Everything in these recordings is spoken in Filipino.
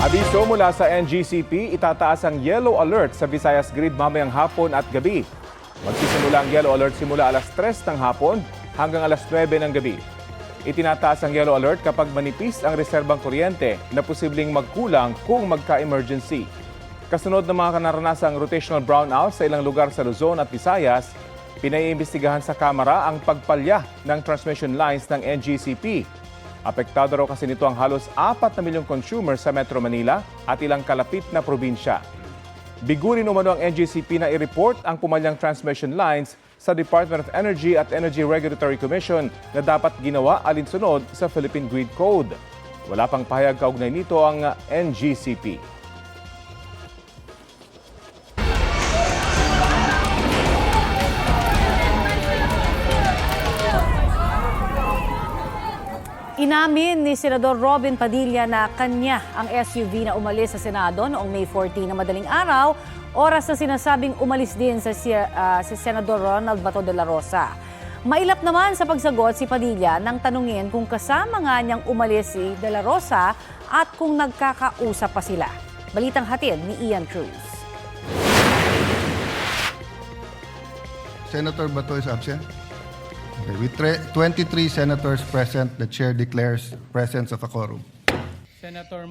Abiso mula sa NGCP, itataas ang yellow alert sa Visayas Grid mamayang hapon at gabi. Magsisimula ang yellow alert simula alas 3 ng hapon hanggang alas 9 ng gabi. Itinataas ang yellow alert kapag manipis ang reserbang kuryente na posibleng magkulang kung magka-emergency. Kasunod ng mga kanaranasang rotational brownout sa ilang lugar sa Luzon at Visayas, pinaiimbestigahan sa Kamara ang pagpalya ng transmission lines ng NGCP. Apektado raw kasi nito ang halos 4 na milyong consumer sa Metro Manila at ilang kalapit na probinsya. Bigurin umano ang NGCP na i-report ang pumalyang transmission lines sa Department of Energy at Energy Regulatory Commission na dapat ginawa alinsunod sa Philippine Grid Code. Wala pang pahayag kaugnay nito ang NGCP. Inamin ni Senador Robin Padilla na kanya ang SUV na umalis sa Senado noong May 14 na madaling araw, oras na sinasabing umalis din si Senador Ronald Bato de la Rosa. Mailap naman sa pagsagot si Padilla nang tanungin kung kasama nga niyang umalis si de la Rosa at kung nagkakausap pa sila. Balitang hatid ni Ian Cruz. Senator Bato is absent. Okay, with 23 senators present, the chair declares presence of a quorum.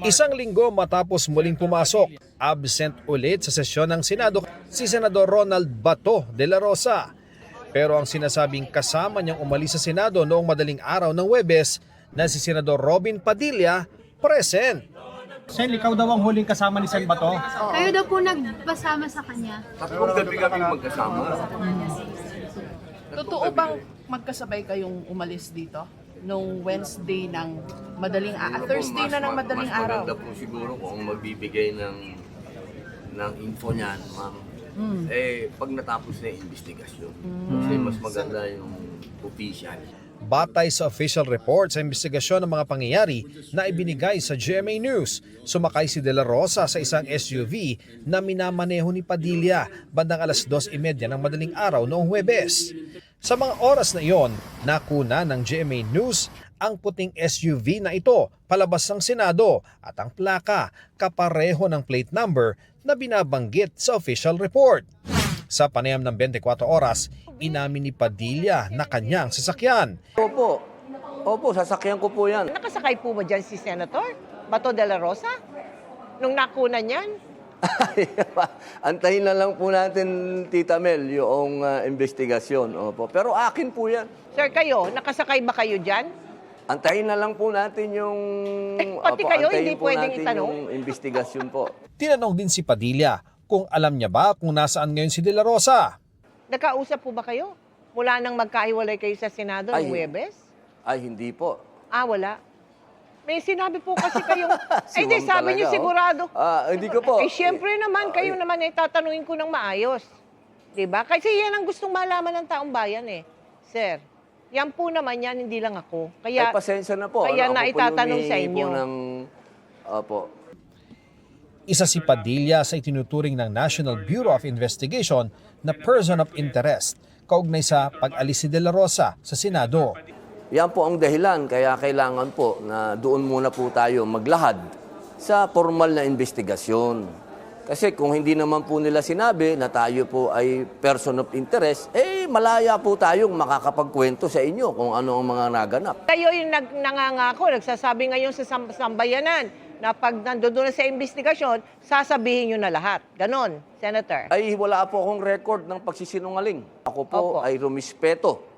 Isang linggo matapos muling pumasok, absent ulit sa sesyon ng Senado si Senador Ronald Bato de la Rosa. Pero ang sinasabing kasama niyang umalis sa Senado noong madaling araw ng Huwebes na si Senador Robin Padilla, present. Sen, ikaw daw ang huling kasama ni Sen Bato. Kayo daw po nagpasama sa kanya. Tatlong gabi kami magkasama. Totoo bang magkasabay kayong umalis dito? Nung Wednesday ng Thursday na ng madaling mas araw? maganda po siguro kung magbibigay ng info niyan, ma'am. Pag natapos na yung investigasyon. Kasi mas maganda yung official. Batay sa official report sa investigasyon ng mga pangyayari na ibinigay sa GMA News, sumakay si De La Rosa sa isang SUV na minamaneho ni Padilla bandang alas 2:30 ng madaling araw noong Huwebes. Sa mga oras na iyon, nakuna ng GMA News ang puting SUV na ito palabas ng Senado at ang plaka kapareho ng plate number na binabanggit sa official report. Sa panayam ng 24 oras, inamin ni Padilla na kanyang sasakyan. Opo, sasakyan ko po yan. Nakasakay po ba dyan si Senator Bato de la Rosa? Nung nakuna niyan? Antayin na lang po natin, Tita Mel, yung investigasyon. Opo. Pero akin po yan. Sir, kayo, nakasakay ba kayo dyan? Antayin na lang po natin yung... Pati kayo, antayin hindi po pwedeng natin itanong? yung investigasyon po. Tinanong din si Padilla kung alam niya ba kung nasaan ngayon si De La Rosa. Nakausap po ba kayo? Mula nang magkahiwalay kayo sa Senado ng Huwebes? Ay, hindi po. Wala. May sinabi po kasi kayong... Si Hindi, Ma'am sabi niyo talaga, sigurado. Hindi ko po. Siyempre naman, kayo naman ay tatanungin ko ng maayos. Diba? Kasi yan ang gustong malaman ng taong bayan eh. Sir, yan po naman yan, hindi lang ako. Kaya, pasensya na po. Kaya Ako na po yung itatanong sa hihingi inyo. po ng... Opo. Isa si Padilla sa itinuturing ng National Bureau of Investigation na person of interest kaugnay sa pag-alis si De La Rosa sa Senado. Yan po ang dahilan, kaya kailangan po na doon muna po tayo maglahad sa formal na investigasyon. Kasi kung hindi naman po nila sinabi na tayo po ay person of interest, malaya po tayong makakapagkwento sa inyo kung ano ang mga naganap. Kayo yung nangangako, nagsasabi ngayon sa sambayanan na pag nandoon na sa investigasyon, sasabihin nyo na lahat. Ganon, Senator. Ay wala po akong record ng pagsisinungaling. Ako po Opo. ay rumispeto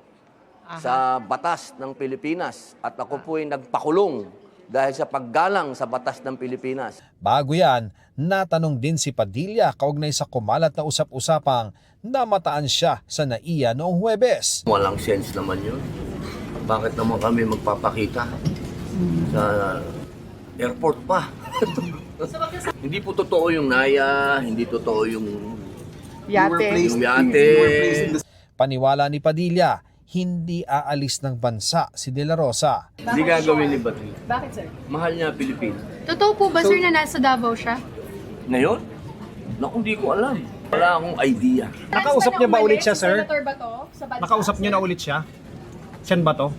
sa batas ng Pilipinas at ako po ay nagpakulong dahil sa paggalang sa batas ng Pilipinas. Bago yan, natanong din si Padilla kaugnay sa kumalat na usap-usapang namataan siya sa NAIA noong Huwebes. Walang sense naman yun. Bakit naman kami magpapakita sa airport pa? Hindi po totoo yung NAIA, hindi totoo yung yate. Paniwala ni Padilla, hindi aalis ng bansa si De La Rosa. Hindi gagawin ni Batri. Bakit, sir? Mahal niya Pilipinas. Totoo po ba, sir, na nasa Davao siya? Ngayon? Naku, hindi ko alam. Wala akong idea. Nakausap niya ba ulit siya, sir? Senator Bato, sa bansa? Nakausap niyo na ulit siya? Sen Bato?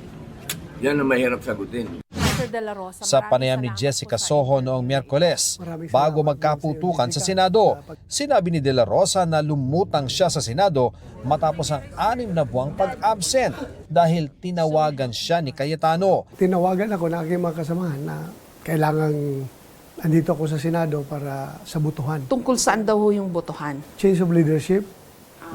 Yan ang mahirap sagutin. Sir Sa panayam ni Jessica Soho noong Miyerkules, bago magkaputukan sa Senado, sinabi ni De La Rosa na lumutang siya sa Senado matapos ang 6 na buwang pag-absent dahil tinawagan siya ni Cayetano. Tinawagan ako ng aking mga kasamahan na kailangang andito ako sa Senado para sa butuhan. Tungkol saan daw ho yung botohan? Change of leadership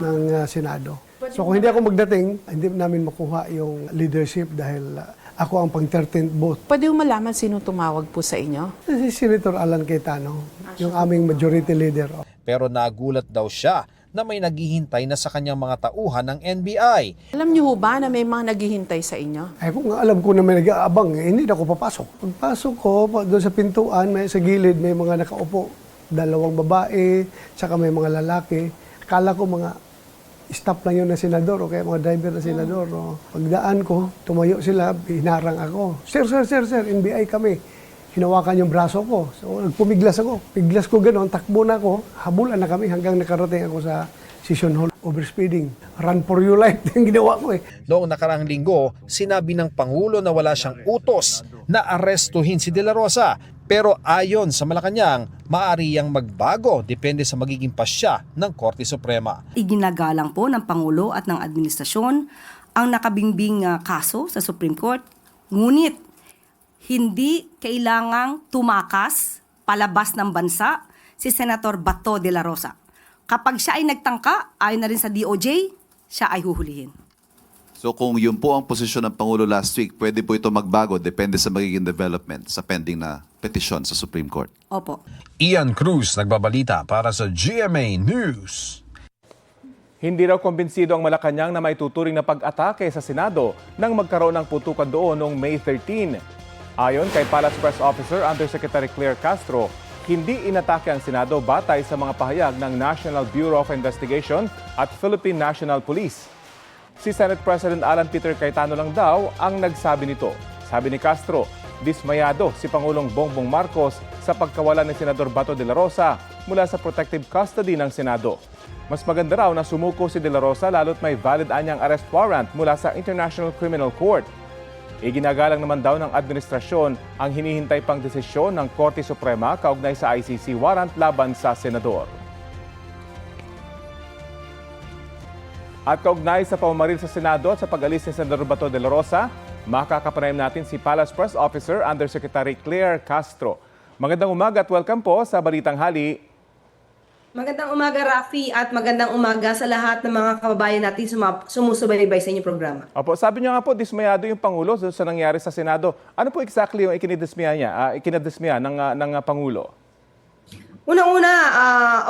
ng Senado. So kung hindi ako magdating, hindi namin makuha yung leadership dahil ako ang pang-13th vote. Pwede mo malaman sino tumawag po sa inyo? Si Senator Alan Cayetano, yung aming majority leader. Pero nagulat daw siya na may naghihintay na sa kanyang mga tauhan ng NBI. Alam niyo ho ba na may mga naghihintay sa inyo? Ay kung alam ko na may nag-aabang, hindi na ako papasok. Pagpasok ko, doon sa pintuan, may sa gilid, may mga nakaupo. 2 babae, saka may mga lalaki. Akala ko mga staff lang yun na senador o kaya mga driver na senador. O. Pagdaan ko, tumayo sila, hinarang ako. Sir, NBI kami. Hinawakan yung braso ko. So nagpumiglas ako. Piglas ko gano'n, takbo na ako. Habulan na kami hanggang nakarating ako sa session hall. Overspeeding. Run for your life. Yung ginawa ko eh. Noong nakaraang linggo, sinabi ng Pangulo na wala siyang utos na arestuhin si De La Rosa. Pero ayon sa Malacanang, maaari yang magbago depende sa magiging pasya ng Korte Suprema. Iginagalang po ng Pangulo at ng administrasyon ang nakabingbing kaso sa Supreme Court. Ngunit, hindi kailangang tumakas palabas ng bansa si Senator Bato de la Rosa. Kapag siya ay nagtangka, ayon na rin sa DOJ, siya ay huhulihin. So kung yun po ang posisyon ng Pangulo last week, pwede po ito magbago depende sa magiging development sa pending na petisyon sa Supreme Court. Opo. Ian Cruz nagbabalita para sa GMA News. Hindi raw kumbinsido ang Malacanang na may tuturing na pag-atake sa Senado nang magkaroon ng putukan doon noong May 13. Ayon kay Palace Press Officer Undersecretary Claire Castro, hindi inatake ang Senado batay sa mga pahayag ng National Bureau of Investigation at Philippine National Police. Si Senate President Alan Peter Cayetano lang daw ang nagsabi nito. Sabi ni Castro, dismayado si Pangulong Bongbong Marcos sa pagkawala ni Senador Bato de la Rosa mula sa protective custody ng Senado. Mas maganda raw na sumuko si de la Rosa lalo't may valid anyang arrest warrant mula sa International Criminal Court. Iginagalang naman daw ng administrasyon ang hinihintay pang desisyon ng Korte Suprema kaugnay sa ICC warrant laban sa senador. At kaugnay sa pamamaril sa Senado at sa pag-alis ni Senador Bato de la Rosa, makakapanayam natin si Palace Press Officer Undersecretary Claire Castro. Magandang umaga at welcome po sa Balitang Hali. Magandang umaga, Rafi, at magandang umaga sa lahat ng mga kababayan natin sumusubaybay sa inyong programa. Opo, sabi niyo nga po, dismayado yung Pangulo sa nangyari sa Senado. Ano po exactly yung ikinidismaya ng Pangulo? Unang-una,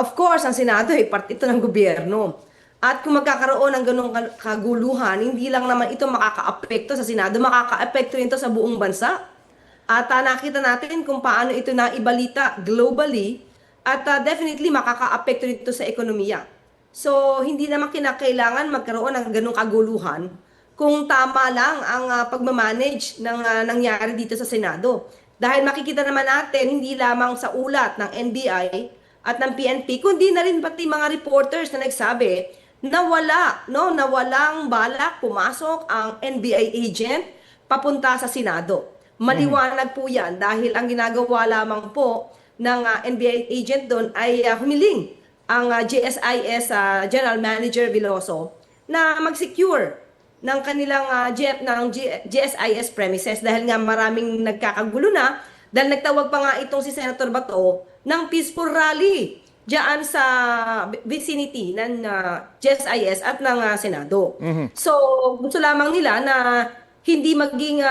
of course, ang Senado ay parte ito ng gobyerno. At kung magkakaroon ng ganung kaguluhan, hindi lang naman ito makakaapekto sa Senado, makakaapekto ito sa buong bansa. At nakita natin kung paano ito naibalita globally at definitely makakaapekto nito sa ekonomiya. So, hindi naman kinakailangan magkaroon ng ganung kaguluhan kung tama lang ang pagmamanage ng nangyari dito sa Senado. Dahil makikita naman natin, hindi lamang sa ulat ng NBI at ng PNP, kundi na rin pati mga reporters na nagsabi na walang balak pumasok ang NBI agent papunta sa Senado. Maliwanag po yan dahil ang ginagawa lamang po ng NBI agent doon ay humiling ang GSIS General Manager Veloso na mag-secure ng kanilang GSIS premises dahil nga maraming nagkakagulo na dahil nagtawag pa nga itong si Senator Bato ng peaceful rally diyan sa vicinity ng GSIS at ng Senado. So, gusto lamang nila na hindi maging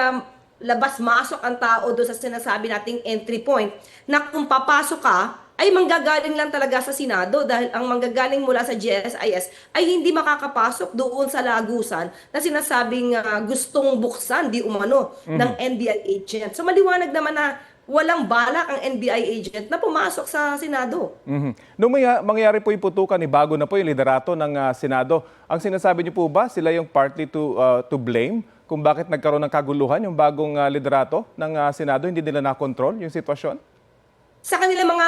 labas-masok ang tao doon sa sinasabi nating entry point na kung papasok ka, ay manggagaling lang talaga sa Senado dahil ang manggagaling mula sa GSIS ay hindi makakapasok doon sa lagusan na sinasabing gustong buksan, di umano, ng NBI agent. So, maliwanag naman na walang balak ang NBI agent na pumasok sa Senado. Nung mangyari po yung putukan, bago na po yung liderato ng Senado, ang sinasabi niyo po ba sila yung partly to blame kung bakit nagkaroon ng kaguluhan yung bagong liderato ng Senado, hindi nila na-control yung sitwasyon? Sa kanilang mga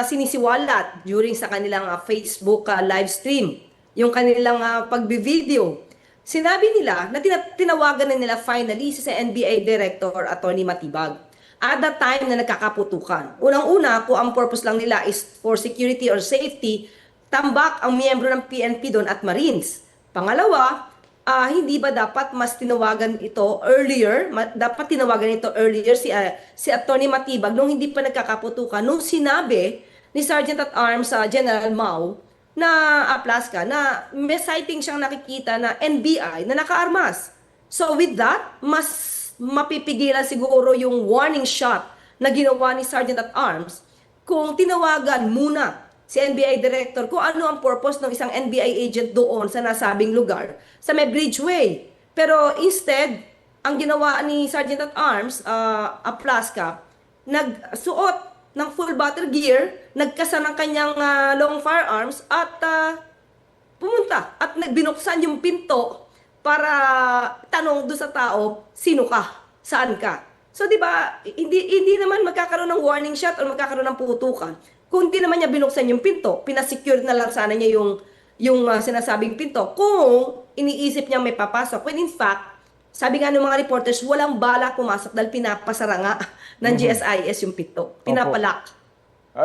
sinisiwalat during sa kanilang Facebook live stream, yung kanilang pagbi-video, Sinabi nila na tinawagan na nila finally si NBA Director Attorney Matibag at that time na nagkakaputukan. Unang-una, kung ang purpose lang nila is for security or safety, tambak ang miyembro ng PNP doon at Marines. Pangalawa, hindi ba dapat mas tinawagan ito earlier? Dapat tinawagan ito earlier si Attorney Matibag nung hindi pa nagkakaputukan, nung sinabi ni Sergeant at Arms General Mau na Aplaska na may sighting siyang nakikita na NBI na nakaarmas. So with that, mas mapipigilan siguro yung warning shot na ginawa ni Sergeant at Arms kung tinawagan muna si NBI Director kung ano ang purpose ng isang NBI agent doon sa nasabing lugar sa may Bridgeway. Pero instead, ang ginawa ni Sergeant at Arms, Aplaska, nagsuot ng full battle gear, nagkasa ng kanyang long firearms at pumunta at nagbinuksan yung pinto para tanong doon sa tao, sino ka? Saan ka? So di ba, hindi naman magkakaroon ng warning shot o magkakaroon ng putukan. Kung hindi naman niya binuksan yung pinto, pinasecure na lang sana niya yung sinasabing pinto. Kung iniisip niya may papasok, when in fact, sabi nga ng mga reporters, walang bala pumasok dahil pinapasara nga ng GSIS yung pinto. Pinapalak.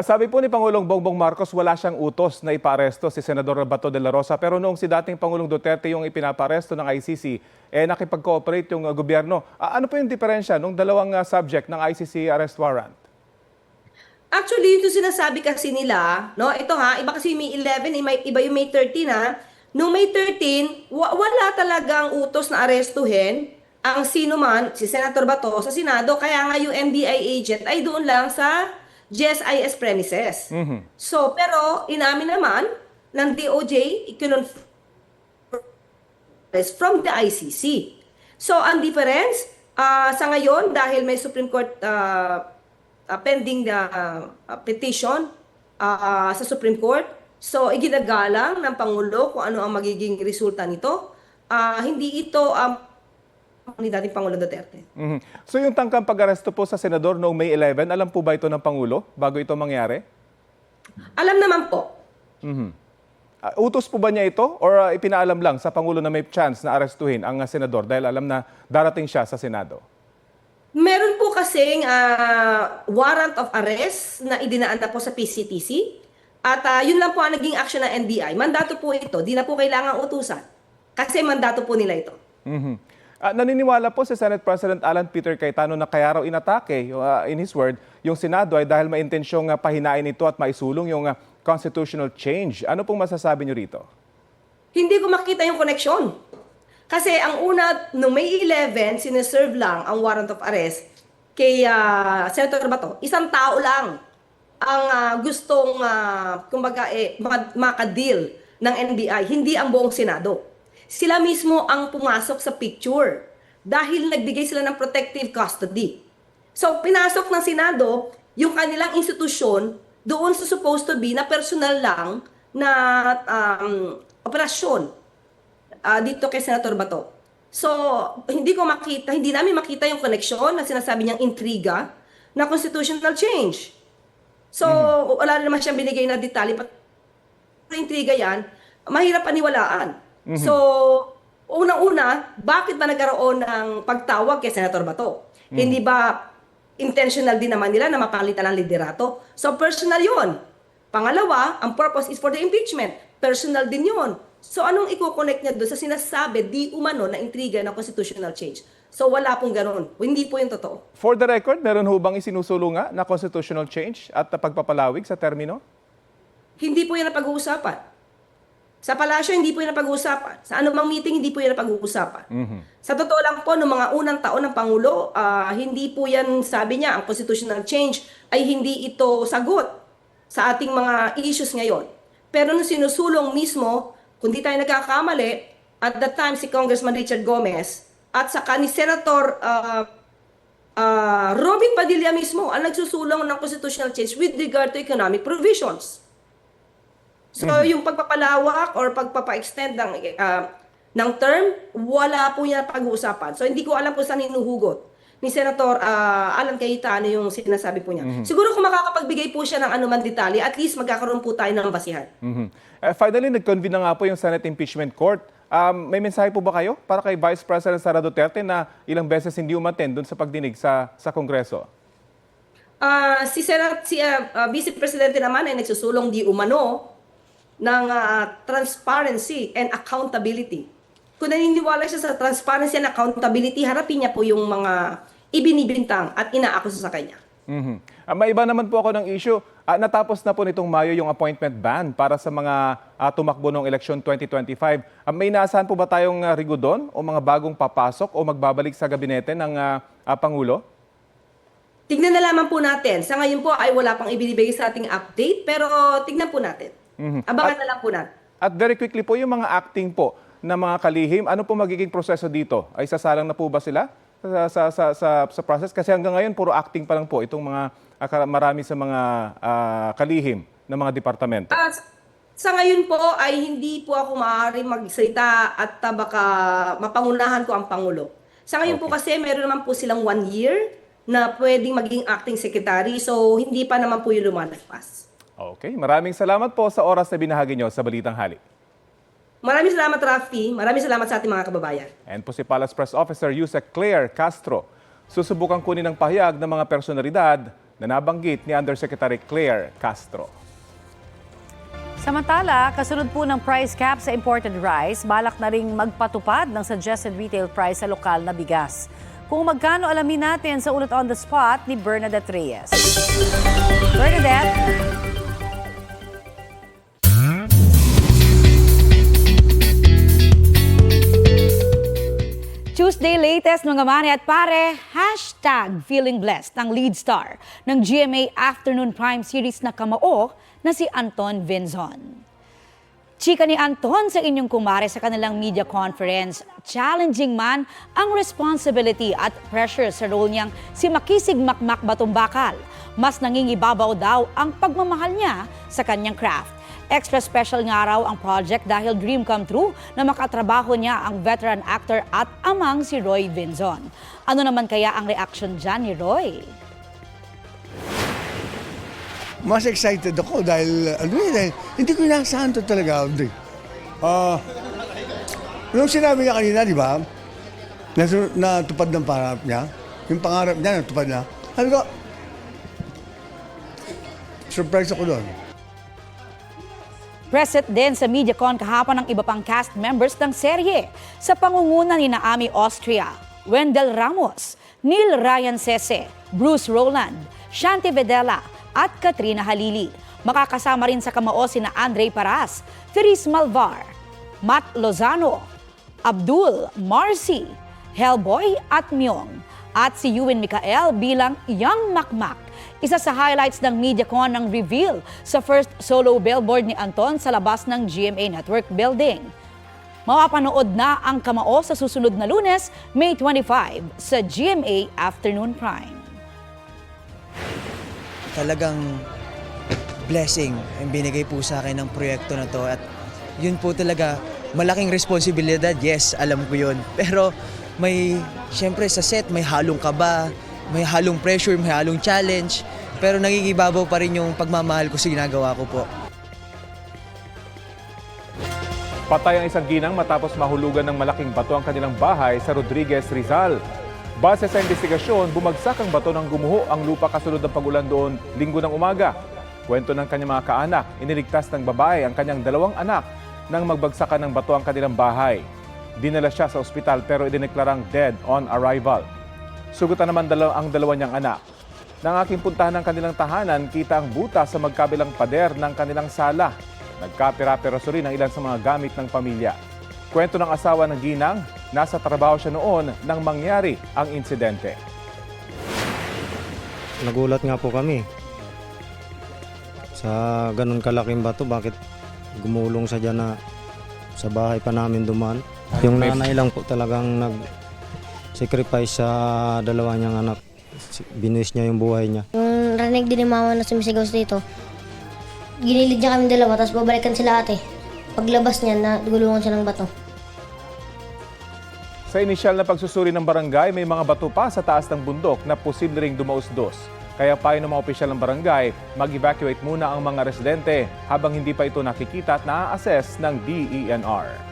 Sabi po ni Pangulong Bongbong Marcos, wala siyang utos na iparesto si Senador Bato de la Rosa. Pero noong si dating Pangulong Duterte yung ipinaparesto ng ICC, nakipag-cooperate yung gobyerno. Ano po yung diferensya ng dalawang subject ng ICC arrest warrant? Actually, ito sinasabi kasi nila, no? Ito iba kasi May 11, iba yung May 13 Noong May 13, wala talagang utos na arestuhin ang sino man, si Senator Bato sa Senado, kaya nga yung NBI agent ay doon lang sa GSIS premises. So, pero inamin naman ng DOJ, from the ICC. So, ang difference, sa ngayon, dahil may Supreme Court pending petition sa Supreme Court, so iginagalang ng Pangulo kung ano ang magiging resulta nito. Hindi ito ni dating Pangulo Duterte. So yung tangkang pag-aresto po sa Senador noong May 11, alam po ba ito ng Pangulo bago ito mangyari? Alam naman po. Utos po ba niya ito or ipinaalam lang sa Pangulo na may chance na arestuhin ang Senador dahil alam na darating siya sa Senado? Meron po kasing warrant of arrest na idinaan na po sa PCTC at yun lang po ang naging action ng NBI. Mandato po ito, di na po kailangang utusan kasi mandato po nila ito. Naniniwala po si Senate President Alan Peter Cayetano na kaya raw inatake, in his word, yung Senado ay dahil may intensyong pahinain ito at maisulong yung constitutional change. Ano pong masasabi niyo rito? Hindi ko makita yung koneksyon. Kasi ang una, noong May 11, sineserve lang ang warrant of arrest kay Senator Bato. Isang tao lang ang gustong kumbaga, makadeal ng NBI, hindi ang buong Senado. Sila mismo ang pumasok sa picture dahil nagbigay sila ng protective custody. So, pinasok ng Senado yung kanilang institusyon doon sa supposed to be na personal lang na operasyon dito kay Senator Bato. So, hindi namin makita yung koneksyon na sinasabi niyang intriga na constitutional change. So, wala naman siyang binigay na detalye. Pero intriga yan, mahirap paniwalaan. So, unang-una, bakit ba nagkaroon ng pagtawag kay Senator Bato? Hindi ba intentional din naman nila na mapalitan ang liderato? So, personal yon. Pangalawa, ang purpose is for the impeachment. Personal din yon. So, anong i-connect niya doon sa sinasabi di umano na intriga ng constitutional change? So, wala pong ganun. Hindi po yung totoo. For the record, meron ho bang isinusulunga na constitutional change at pagpapalawig sa termino? Hindi po yan ang pag-uusapan. Sa palasyo, hindi po yan ang pag-uusapan. Sa anumang meeting, hindi po yan ang pag-uusapan. Sa totoo lang po, noong mga unang taon ng Pangulo, hindi po yan, sabi niya, ang constitutional change ay hindi ito sagot sa ating mga issues ngayon. Pero nung sinusulong mismo, kung di tayo nagkakamali, at that time si Congressman Richard Gomez at saka ni Senator Robin Padilla mismo ang nagsusulong ng constitutional change with regard to economic provisions. So, yung pagpapalawak or pagpapa-extend ng term, wala po yan pag-uusapan. So, hindi ko alam kung saan hinuhugot ni Senator Alan Cayetano yung sinasabi po niya. Siguro kung makakapagbigay po siya ng anuman detalye, at least magkakaroon po tayo ng basihan. Finally, nag-convene na nga po yung Senate Impeachment Court. May mensahe po ba kayo para kay Vice President Sara Duterte na ilang beses hindi umattend doon sa pagdinig sa Kongreso? Si Vice Presidente naman ay nagsusulong di umano ng transparency and accountability. Kung naniniwala siya sa transparency and accountability, harapin niya po yung mga ibinibintang at inaakuso sa kanya. May iba naman po ako ng issue. Natapos na po nitong Mayo yung appointment ban para sa mga tumakbo ng eleksyon 2025. May inaasahan po ba tayong rigo doon o mga bagong papasok o magbabalik sa gabinete ng Pangulo? Tignan na lamang po natin. Sa ngayon po ay wala pang ibinibigay sa ating update, pero tignan po natin. Abangan na lang po natin. At very quickly po, yung mga acting po na mga kalihim, ano po magiging proseso dito? Ay sasalang na po ba sila sa process? Kasi hanggang ngayon, puro acting pa lang po itong mga marami sa mga kalihim ng mga departamento. Sa ngayon po ay hindi po ako maaari magsalita at baka mapangunahan ko ang Pangulo. Sa ngayon po kasi meron naman po silang 1 year na pwedeng maging acting secretary, so hindi pa naman po yung lumalagpas. Okay, maraming salamat po sa oras na binahagi nyo sa Balitang Hali. Maraming salamat, Rafi. Maraming salamat sa ating mga kababayan. And po si Palace Press Officer Yusek Claire Castro. Susubukan kunin ng pahayag ng mga personalidad na nabanggit ni Undersecretary Claire Castro. Samantala, kasunod po ng price cap sa imported rice, balak na ring magpatupad ng suggested retail price sa lokal na bigas. Kung magkano, alamin natin sa ulat on the spot ni Bernadette Reyes. Bernadette? Tuesday latest mga mani at pare, #feeling blessed ang lead star ng GMA Afternoon Prime Series na Kamao na si Anton Vinzon. Chika ni Anton sa inyong kumare sa kanilang media conference, challenging man ang responsibility at pressure sa role niyang si Makisig Makmak Batumbakal. Mas nangingibabaw daw ang pagmamahal niya sa kanyang craft. Extra special nga raw ang project dahil dream come true na makatrabaho niya ang veteran actor at amang si Roy Vinzon. Ano naman kaya ang reaction dyan ni Roy? Mas excited ako dahil hindi ko inaasahan to talaga. Nung sinabi niya kanina, di ba, natupad ng pangarap niya, yung pangarap niya natupad na, sabi ko, surprise ako doon. Present din sa MediaCon kahapon ang iba pang cast members ng serye sa pangunguna ni Naomi Austria, Wendell Ramos, Neil Ryan Sese, Bruce Rowland, Shanti Vedela at Katrina Halili. Makakasama rin sa Kamao sina Andre Paras, Therese Malvar, Matt Lozano, Abdul, Marcy, Hellboy at Myong, at si Ewan Micael bilang Young Makmak. Isa sa highlights ng MediaCon ang reveal sa first solo billboard ni Anton sa labas ng GMA Network Building. Mapapanood na ang Kamao sa susunod na Lunes, May 25 sa GMA Afternoon Prime. Talagang blessing ang binigay po sa akin ng proyekto na to at yun po talaga malaking responsibilidad. Yes, alam ko yun. Pero syempre sa set may halong kaba, may halong pressure, may halong challenge, pero nangingibabaw pa rin yung pagmamahal ko sa ginagawa ko po. Patay ang isang ginang matapos mahulugan ng malaking bato ang kanilang bahay sa Rodriguez, Rizal. Base sa investigasyon, bumagsak ang bato nang gumuho ang lupa kasunod ng pagulan doon linggo ng umaga. Kwento ng kanyang mga kaanak, iniligtas ng babae ang kanyang 2 anak nang magbagsakan ng bato ang kanilang bahay. Dinala siya sa ospital pero idineklarang dead on arrival. Sugutan naman ang 2 niyang anak. Nang aking puntahan ng kanilang tahanan, kita ang butas sa magkabilang pader ng kanilang sala. Nagkapira-piraso rin ang ilan sa mga gamit ng pamilya. Kwento ng asawa ng ginang, nasa trabaho siya noon nang mangyari ang insidente. Nagulat nga po kami sa ganun kalaking bato, bakit gumulong sa dyan na sa bahay pa namin dumaan. Yung nanay lang po talagang nag-sacrifice sa 2 niyang anak. Binuhis niya yung buhay niya. Yung rinig din ni mama na sumisigaw dito, ginilid niya kami 2, tapos babalikan sila ate. Paglabas niya, nagulungan siya ng bato. Sa inisyal na pagsusuri ng barangay, may mga bato pa sa taas ng bundok na posible ring dumausdos. Kaya payo ng mga opisyal ng barangay, mag-evacuate muna ang mga residente habang hindi pa ito nakikita at na-assess ng DENR.